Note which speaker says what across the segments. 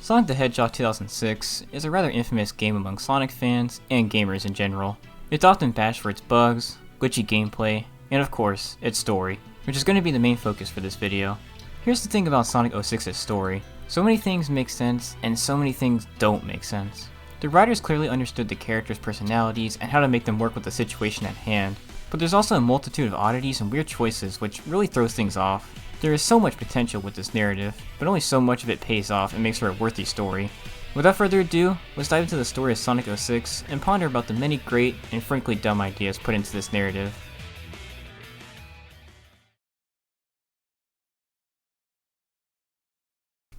Speaker 1: Sonic the Hedgehog 2006 is a rather infamous game among Sonic fans and gamers in general. It's often bashed for its bugs, glitchy gameplay, and of course, its story, which is going to be the main focus for this video. Here's the thing about Sonic 06's story. So many things make sense, and so many things don't make sense. The writers clearly understood the characters' personalities and how to make them work with the situation at hand, but there's also a multitude of oddities and weird choices which really throws things off. There is so much potential with this narrative, but only so much of it pays off and makes for a worthy story. Without further ado, let's dive into the story of Sonic 06 and ponder about the many great and frankly dumb ideas put into this narrative.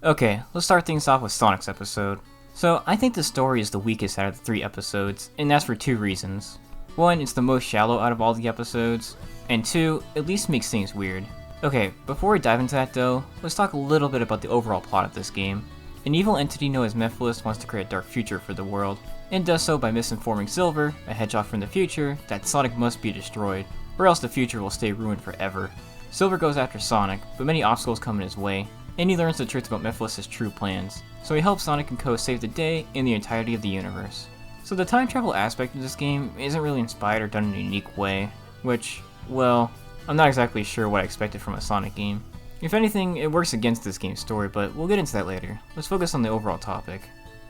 Speaker 1: Okay, let's start things off with Sonic's episode. So, I think the story is the weakest out of the 3 episodes, and that's for 2 reasons. 1, it's the most shallow out of all the episodes, and 2, at least makes things weird. Okay, before we dive into that though, let's talk a little bit about the overall plot of this game. An evil entity known as Mephiles wants to create a dark future for the world, and does so by misinforming Silver, a hedgehog from the future, that Sonic must be destroyed, or else the future will stay ruined forever. Silver goes after Sonic, but many obstacles come in his way, and he learns the truth about Mephiles' true plans, so he helps Sonic and Co. save the day and the entirety of the universe. So the time travel aspect of this game isn't really inspired or done in a unique way, which, well, I'm not exactly sure what I expected from a Sonic game. If anything, it works against this game's story, but we'll get into that later. Let's focus on the overall topic.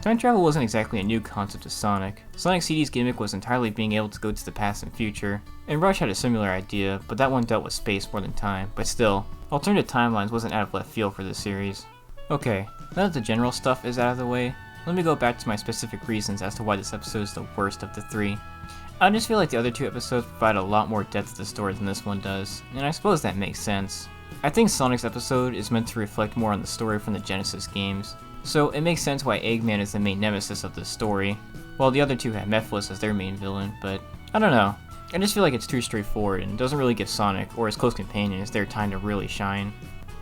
Speaker 1: Time travel wasn't exactly a new concept to Sonic. Sonic CD's gimmick was entirely being able to go to the past and future, and Rush had a similar idea, but that one dealt with space more than time, but still, alternative timelines wasn't out of left field for this series. Okay, now that the general stuff is out of the way, let me go back to my specific reasons as to why this episode is the worst of the 3. I just feel like the other 2 episodes provide a lot more depth to the story than this one does, and I suppose that makes sense. I think Sonic's episode is meant to reflect more on the story from the Genesis games, so it makes sense why Eggman is the main nemesis of this story, while the other 2 have Mephiles as their main villain, but I don't know. I just feel like it's too straightforward and doesn't really give Sonic or his close companions their time to really shine.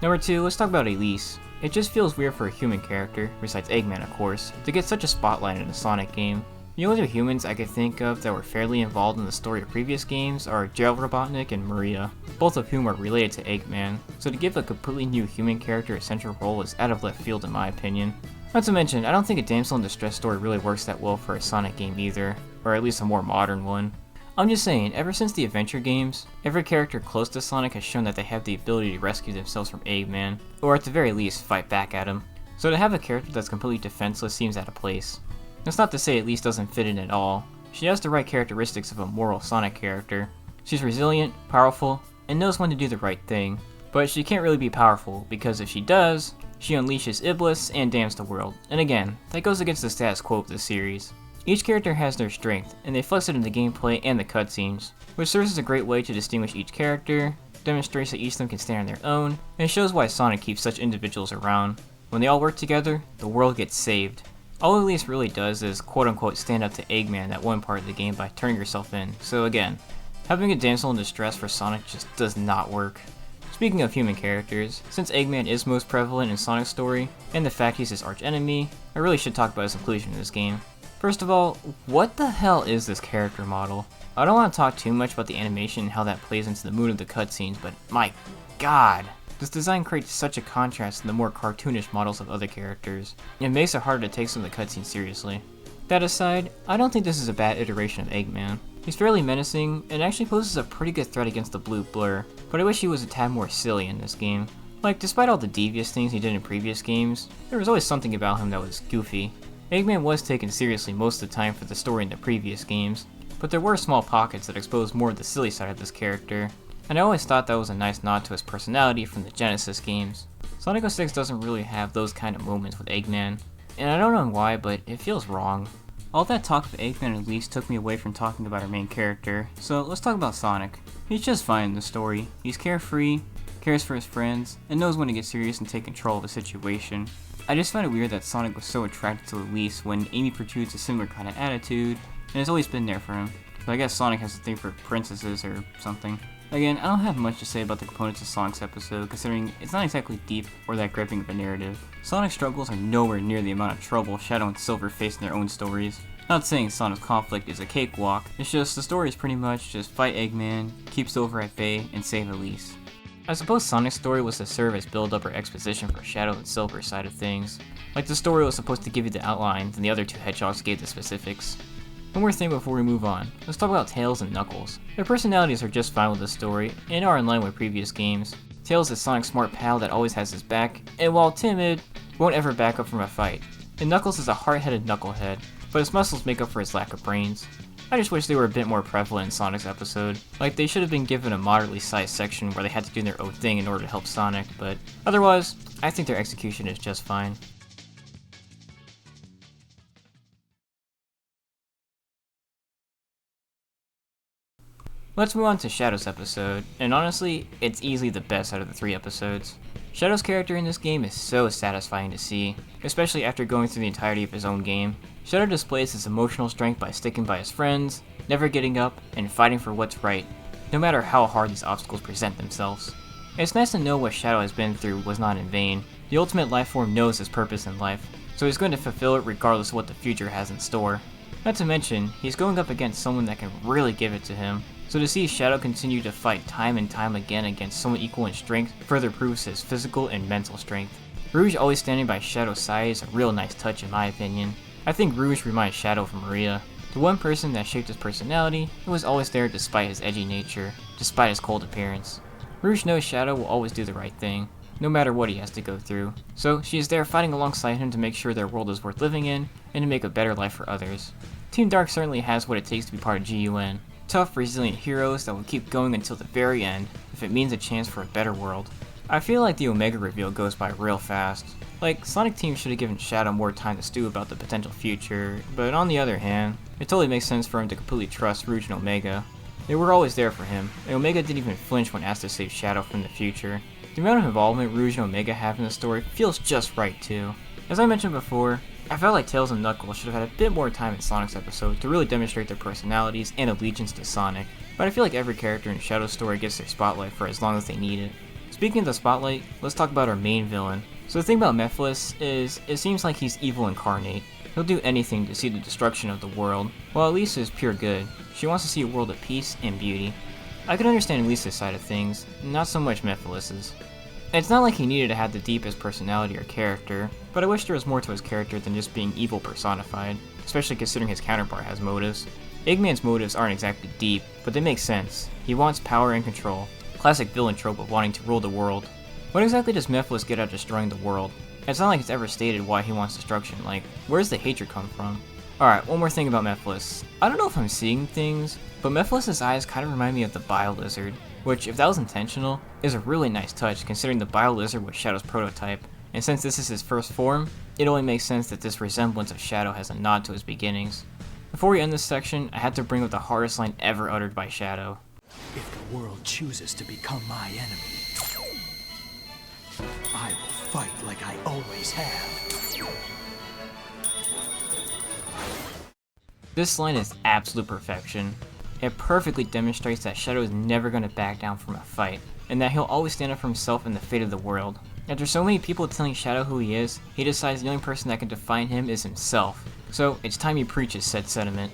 Speaker 1: Number 2, let's talk about Elise. It just feels weird for a human character, besides Eggman of course, to get such a spotlight in a Sonic game. The only 2 humans I could think of that were fairly involved in the story of previous games are Gerald Robotnik and Maria, both of whom are related to Eggman, so to give a completely new human character a central role is out of left field in my opinion. Not to mention, I don't think a damsel in distress story really works that well for a Sonic game either, or at least a more modern one. I'm just saying, ever since the adventure games, every character close to Sonic has shown that they have the ability to rescue themselves from Eggman, or at the very least, fight back at him. So to have a character that's completely defenseless seems out of place. That's not to say Elise doesn't fit in at all. She has the right characteristics of a moral Sonic character. She's resilient, powerful, and knows when to do the right thing. But she can't really be powerful, because if she does, she unleashes Iblis and damns the world. And again, that goes against the status quo of the series. Each character has their strength, and they flex it in the gameplay and the cutscenes, which serves as a great way to distinguish each character, demonstrates that each of them can stand on their own, and shows why Sonic keeps such individuals around. When they all work together, the world gets saved. All Elise really does is quote-unquote stand up to Eggman in that one part of the game by turning herself in, so again, having a damsel in distress for Sonic just does not work. Speaking of human characters, since Eggman is most prevalent in Sonic's story, and the fact he's his arch-enemy, I really should talk about his inclusion in this game. First of all, what the hell is this character model? I don't want to talk too much about the animation and how that plays into the mood of the cutscenes, but my god! This design creates such a contrast to the more cartoonish models of other characters. It makes it harder to take some of the cutscenes seriously. That aside, I don't think this is a bad iteration of Eggman. He's fairly menacing, and actually poses a pretty good threat against the blue blur, but I wish he was a tad more silly in this game. Like, despite all the devious things he did in previous games, there was always something about him that was goofy. Eggman was taken seriously most of the time for the story in the previous games, but there were small pockets that exposed more of the silly side of this character, and I always thought that was a nice nod to his personality from the Genesis games. Sonic 06 doesn't really have those kind of moments with Eggman, and I don't know why, but it feels wrong. All that talk of Eggman and Elise took me away from talking about our main character, so let's talk about Sonic. He's just fine in the story. He's carefree, cares for his friends, and knows when to get serious and take control of a situation. I just find it weird that Sonic was so attracted to Elise when Amy protrudes a similar kind of attitude, and has always been there for him. So I guess Sonic has a thing for princesses or something. Again, I don't have much to say about the components of Sonic's episode, considering it's not exactly deep or that gripping of a narrative. Sonic's struggles are nowhere near the amount of trouble Shadow and Silver face in their own stories. Not saying Sonic's conflict is a cakewalk, it's just the story is pretty much just fight Eggman, keep Silver at bay, and save Elise. I suppose Sonic's story was to serve as build-up or exposition for Shadow and Silver's side of things, Like the story was supposed to give you the outline, then the other two hedgehogs gave the specifics. One more thing before we move on, let's talk about Tails and Knuckles. Their personalities are just fine with the story, and are in line with previous games. Tails is Sonic's smart pal that always has his back, and while timid, won't ever back up from a fight. And Knuckles is a hard-headed knucklehead, but his muscles make up for his lack of brains. I just wish they were a bit more prevalent in Sonic's episode. Like, they should have been given a moderately sized section where they had to do their own thing in order to help Sonic, but otherwise, I think their execution is just fine. Let's move on to Shadow's episode, and honestly, it's easily the best out of the 3 episodes. Shadow's character in this game is so satisfying to see, especially after going through the entirety of his own game. Shadow displays his emotional strength by sticking by his friends, never getting up, and fighting for what's right, no matter how hard these obstacles present themselves. It's nice to know what Shadow has been through was not in vain. The ultimate life form knows his purpose in life, so he's going to fulfill it regardless of what the future has in store. Not to mention, he's going up against someone that can really give it to him. So to see Shadow continue to fight time and time again against someone equal in strength further proves his physical and mental strength. Rouge always standing by Shadow's side is a real nice touch in my opinion. I think Rouge reminds Shadow of Maria, the one person that shaped his personality and was always there despite his edgy nature, despite his cold appearance. Rouge knows Shadow will always do the right thing, no matter what he has to go through, so she is there fighting alongside him to make sure their world is worth living in and to make a better life for others. Team Dark certainly has what it takes to be part of GUN. Tough, resilient heroes that will keep going until the very end if it means a chance for a better world. I feel like the Omega reveal goes by real fast. Like, Sonic Team should have given Shadow more time to stew about the potential future, but on the other hand, it totally makes sense for him to completely trust Rouge and Omega. They were always there for him, and Omega didn't even flinch when asked to save Shadow from the future. The amount of involvement Rouge and Omega have in the story feels just right too. As I mentioned before, I felt like Tails and Knuckles should have had a bit more time in Sonic's episode to really demonstrate their personalities and allegiance to Sonic, but I feel like every character in Shadow's story gets their spotlight for as long as they need it. Speaking of the spotlight, let's talk about our main villain. So the thing about Mephiles is, it seems like he's evil incarnate. He'll do anything to see the destruction of the world, while Elisa is pure good. She wants to see a world of peace and beauty. I can understand Elisa's side of things, not so much Mephiles's. It's not like he needed to have the deepest personality or character, but I wish there was more to his character than just being evil personified, especially considering his counterpart has motives. Eggman's motives aren't exactly deep, but they make sense. He wants power and control. Classic villain trope of wanting to rule the world. What exactly does Mephiles get out of destroying the world? It's not like it's ever stated why he wants destruction, like, where does the hatred come from? Alright, one more thing about Mephiles. I don't know if I'm seeing things, but Mephiles' eyes kind of remind me of the Bile Lizard, which, if that was intentional, is a really nice touch considering the Bile Lizard was Shadow's prototype, and since this is his first form, it only makes sense that this resemblance of Shadow has a nod to his beginnings. Before we end this section, I had to bring up the hardest line ever uttered by Shadow.
Speaker 2: If the world chooses to become my enemy, I will fight like I always have.
Speaker 1: This line is absolute perfection. It perfectly demonstrates that Shadow is never going to back down from a fight, and that he'll always stand up for himself and the fate of the world. After so many people telling Shadow who he is, he decides the only person that can define him is himself. So, it's time he preaches said sentiment.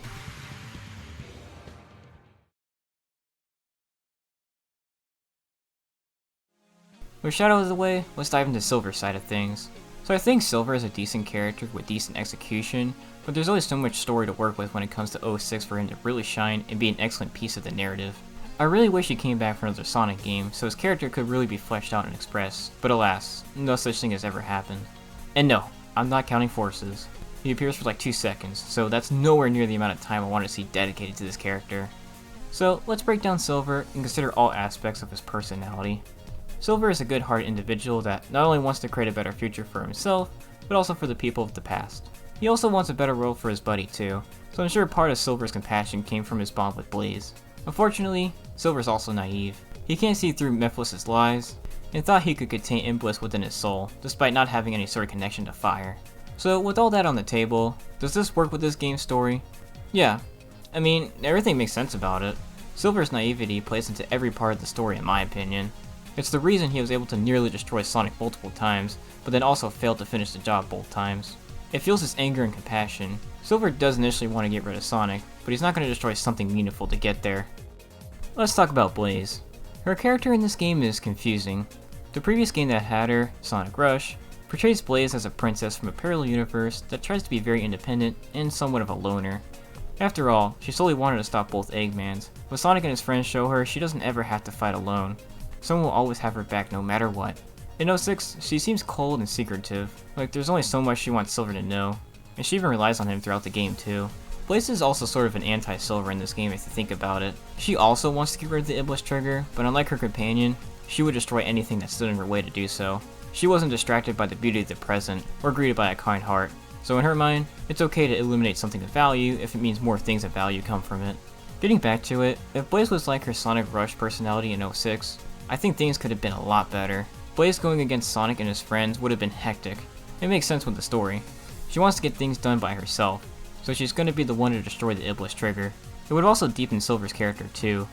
Speaker 1: With Shadow out of the way, let's dive into Silver's side of things. So I think Silver is a decent character with decent execution, but there's always so much story to work with when it comes to 06 for him to really shine and be an excellent piece of the narrative. I really wish he came back for another Sonic game, so his character could really be fleshed out and expressed, but alas, no such thing has ever happened. And no, I'm not counting forces. He appears for like 2 seconds, so that's nowhere near the amount of time I want to see dedicated to this character. So let's break down Silver and consider all aspects of his personality. Silver is a good-hearted individual that not only wants to create a better future for himself, but also for the people of the past. He also wants a better world for his buddy too, so I'm sure part of Silver's compassion came from his bond with Blaze. Unfortunately, Silver's also naive. He can't see through Mephiles' lies, and thought he could contain Imbliss within his soul, despite not having any sort of connection to fire. So with all that on the table, does this work with this game's story? Yeah. I mean, everything makes sense about it. Silver's naivety plays into every part of the story in my opinion. It's the reason he was able to nearly destroy Sonic multiple times, but then also failed to finish the job both times. It fuels his anger and compassion. Silver does initially want to get rid of Sonic, but he's not going to destroy something meaningful to get there. Let's talk about Blaze. Her character in this game is confusing. The previous game that had her, Sonic Rush, portrays Blaze as a princess from a parallel universe that tries to be very independent and somewhat of a loner. After all, she solely wanted to stop both Eggmans, but Sonic and his friends show her she doesn't ever have to fight alone. Someone will always have her back no matter what. In 06, she seems cold and secretive, like there's only so much she wants Silver to know, and she even relies on him throughout the game too. Blaze is also sort of an anti-Silver in this game if you think about it. She also wants to get rid of the Iblis trigger, but unlike her companion, she would destroy anything that stood in her way to do so. She wasn't distracted by the beauty of the present, or greeted by a kind heart, so in her mind, it's okay to eliminate something of value if it means more things of value come from it. Getting back to it, if Blaze was like her Sonic Rush personality in 06, I think things could have been a lot better. Blaze going against Sonic and his friends would have been hectic. It makes sense with the story. She wants to get things done by herself, so she's going to be the one to destroy the Iblis trigger. It would also deepen Silver's character too.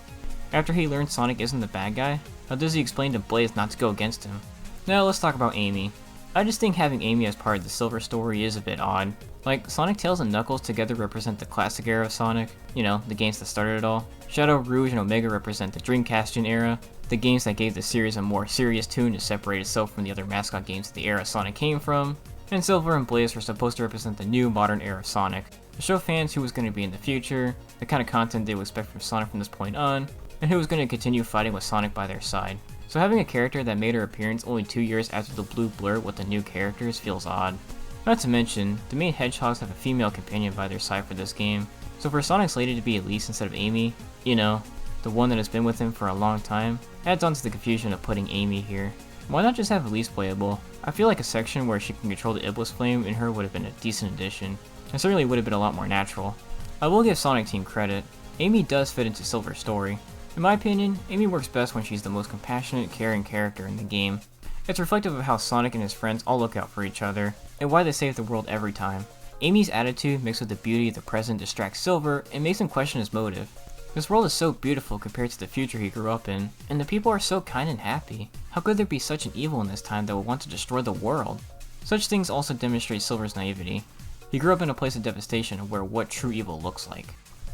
Speaker 1: After he learns Sonic isn't the bad guy, how does he explain to Blaze not to go against him? Now let's talk about Amy. I just think having Amy as part of the Silver story is a bit odd. Like, Sonic, Tails, and Knuckles together represent the classic era of Sonic, you know, the games that started it all. Shadow, Rouge, and Omega represent the Dreamcast era, the games that gave the series a more serious tune to separate itself from the other mascot games of the era Sonic came from, and Silver and Blaze were supposed to represent the new modern era of Sonic, to show fans who was going to be in the future, the kind of content they would expect from Sonic from this point on, and who was going to continue fighting with Sonic by their side. So having a character that made her appearance only 2 years after the blue blur with the new characters feels odd. Not to mention, the main hedgehogs have a female companion by their side for this game, so for Sonic's lady to be Elise instead of Amy, you know, the one that has been with him for a long time, adds on to the confusion of putting Amy here. Why not just have Elise playable? I feel like a section where she can control the Iblis flame in her would have been a decent addition, and certainly would have been a lot more natural. I will give Sonic Team credit, Amy does fit into Silver's story. In my opinion, Amy works best when she's the most compassionate, caring character in the game. It's reflective of how Sonic and his friends all look out for each other, and why they save the world every time. Amy's attitude mixed with the beauty of the present distracts Silver and makes him question his motive. This world is so beautiful compared to the future he grew up in, and the people are so kind and happy. How could there be such an evil in this time that would want to destroy the world? Such things also demonstrate Silver's naivety. He grew up in a place of devastation aware what true evil looks like.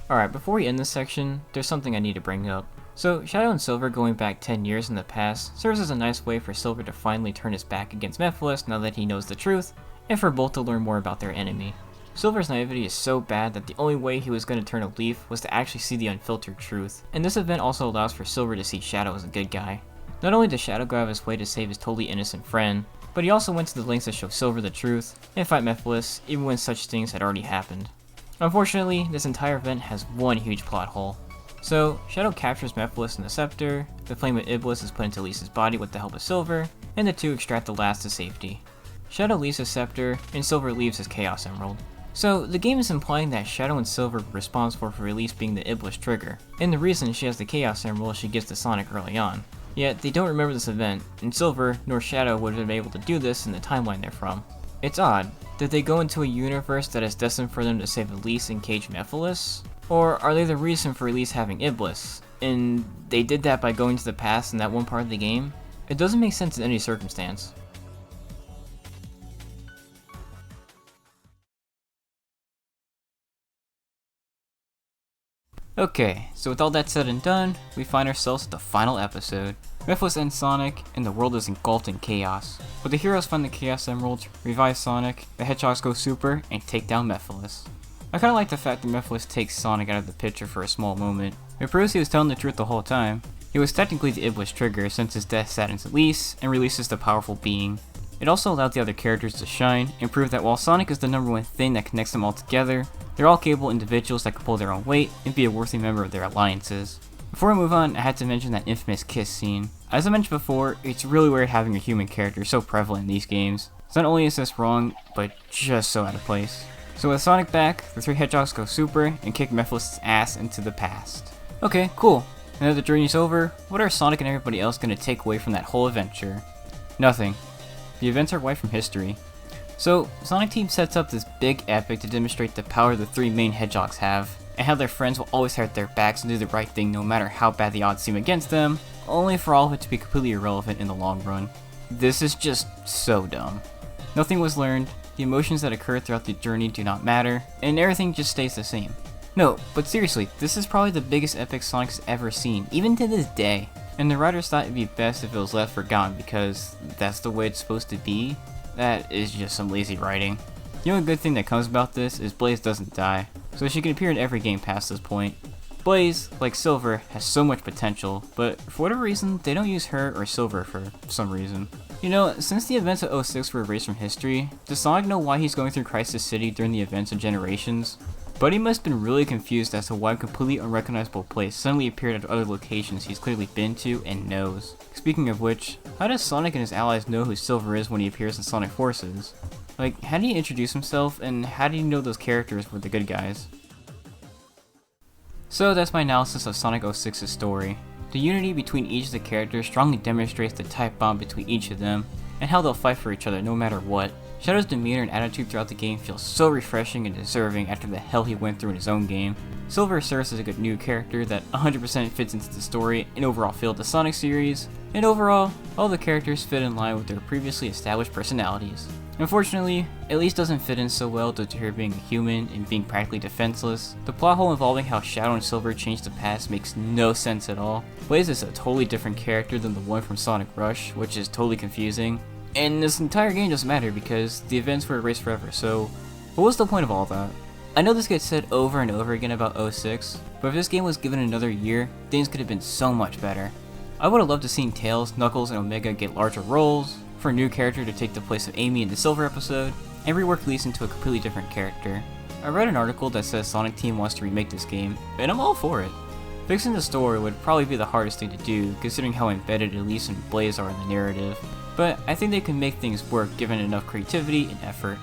Speaker 1: Alright, before we end this section, there's something I need to bring up. So, Shadow and Silver going back 10 years in the past serves as a nice way for Silver to finally turn his back against Mephiles now that he knows the truth, and for both to learn more about their enemy. Silver's naivety is so bad that the only way he was going to turn a leaf was to actually see the unfiltered truth, and this event also allows for Silver to see Shadow as a good guy. Not only does Shadow go out of his way to save his totally innocent friend, but he also went to the lengths to show Silver the truth, and fight Mephiles even when such things had already happened. Unfortunately, this entire event has one huge plot hole. So, Shadow captures Mephiles and the Scepter, the Flame of Iblis is put into Lisa's body with the help of Silver, and the two extract the last to safety. Shadow leaves his Scepter, and Silver leaves his Chaos Emerald. So, the game is implying that Shadow and Silver were responsible for Elise being the Iblis trigger, and the reason she has the Chaos Emerald she gives to Sonic early on. Yet, they don't remember this event, and Silver nor Shadow would have been able to do this in the timeline they're from. It's odd. Did they go into a universe that is destined for them to save Elise and cage Mephiles? Or are they the reason for Elise having Iblis, and they did that by going to the past in that one part of the game? It doesn't make sense in any circumstance. Okay, so with all that said and done, we find ourselves at the final episode. Mephiles ends Sonic, and the world is engulfed in chaos. But the heroes find the Chaos Emerald, revive Sonic, the Hedgehogs go super, and take down Mephiles. I kinda like the fact that Mephiles takes Sonic out of the picture for a small moment. It proves he was telling the truth the whole time. He was technically the Iblis trigger since his death saddens Elise and releases the powerful being. It also allowed the other characters to shine and prove that while Sonic is the #1 thing that connects them all together, they're all capable individuals that can pull their own weight and be a worthy member of their alliances. Before I move on, I had to mention that infamous kiss scene. As I mentioned before, it's really weird having a human character so prevalent in these games. So not only is this wrong, but just so out of place. So with Sonic back, the three Hedgehogs go super and kick Mephiles' ass into the past. Okay, cool. Now that the journey's over, what are Sonic and everybody else going to take away from that whole adventure? Nothing. The events are wiped from history. So, Sonic Team sets up this big epic to demonstrate the power the three main Hedgehogs have, and how their friends will always have their backs and do the right thing no matter how bad the odds seem against them, only for all of it to be completely irrelevant in the long run. This is just so dumb. Nothing was learned, the emotions that occur throughout the journey do not matter, and everything just stays the same. No, but seriously, this is probably the biggest epic Sonic's ever seen, even to this day. And the writers thought it'd be best if it was left forgotten because that's the way it's supposed to be. that is just some lazy writing. The only good thing that comes about this is Blaze doesn't die, so she can appear in every game past this point. Blaze, like Silver, has so much potential, but for whatever reason, they don't use her or Silver for some reason. You know, since the events of 06 were erased from history, does Sonic know why he's going through Crisis City during the events of Generations? Buddy must have been really confused as to why a completely unrecognizable place suddenly appeared at other locations he's clearly been to and knows. Speaking of which, how does Sonic and his allies know who Silver is when he appears in Sonic Forces? Like, how did he introduce himself, and how did he know those characters were the good guys? So that's my analysis of Sonic 06's story. The unity between each of the characters strongly demonstrates the tight bond between each of them, and how they'll fight for each other no matter what. Shadow's demeanor and attitude throughout the game feels so refreshing and deserving after the hell he went through in his own game. Silver serves as a good new character that 100% fits into the story and overall feel of the Sonic series, and overall, all the characters fit in line with their previously established personalities. Unfortunately, Elise doesn't fit in so well due to her being a human and being practically defenseless. The plot hole involving how Shadow and Silver changed the past makes no sense at all. Blaze is a totally different character than the one from Sonic Rush, which is totally confusing. And this entire game doesn't matter because the events were erased forever, so what was the point of all that? I know this gets said over and over again about 06, but if this game was given another year, things could have been so much better. I would have loved to seen Tails, Knuckles, and Omega get larger roles, for a new character to take the place of Amy in the Silver episode, and rework Elise into a completely different character. I read an article that says Sonic Team wants to remake this game, and I'm all for it. Fixing the story would probably be the hardest thing to do, considering how embedded Elise and Blaze are in the narrative, but I think they can make things work given enough creativity and effort.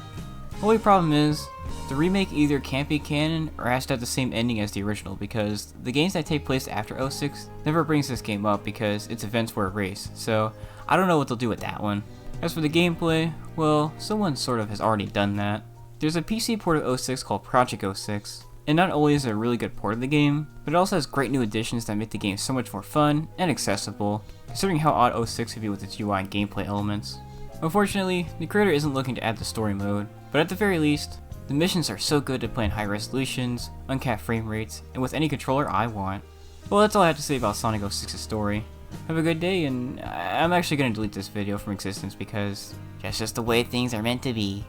Speaker 1: The only problem is, the remake either can't be canon or has to have the same ending as the original because the games that take place after 06 never brings this game up because its events were erased, so I don't know what they'll do with that one. As for the gameplay, well, someone sort of has already done that. There's a PC port of 06 called Project 06, and not only is it a really good port of the game, but it also has great new additions that make the game so much more fun and accessible, considering how odd 06 could be with its UI and gameplay elements. Unfortunately, the creator isn't looking to add the story mode, but at the very least, the missions are so good to play in high resolutions, uncapped frame rates, and with any controller I want. Well, that's all I have to say about Sonic 06's story. Have a good day, and I'm actually going to delete this video from existence because that's just the way things are meant to be.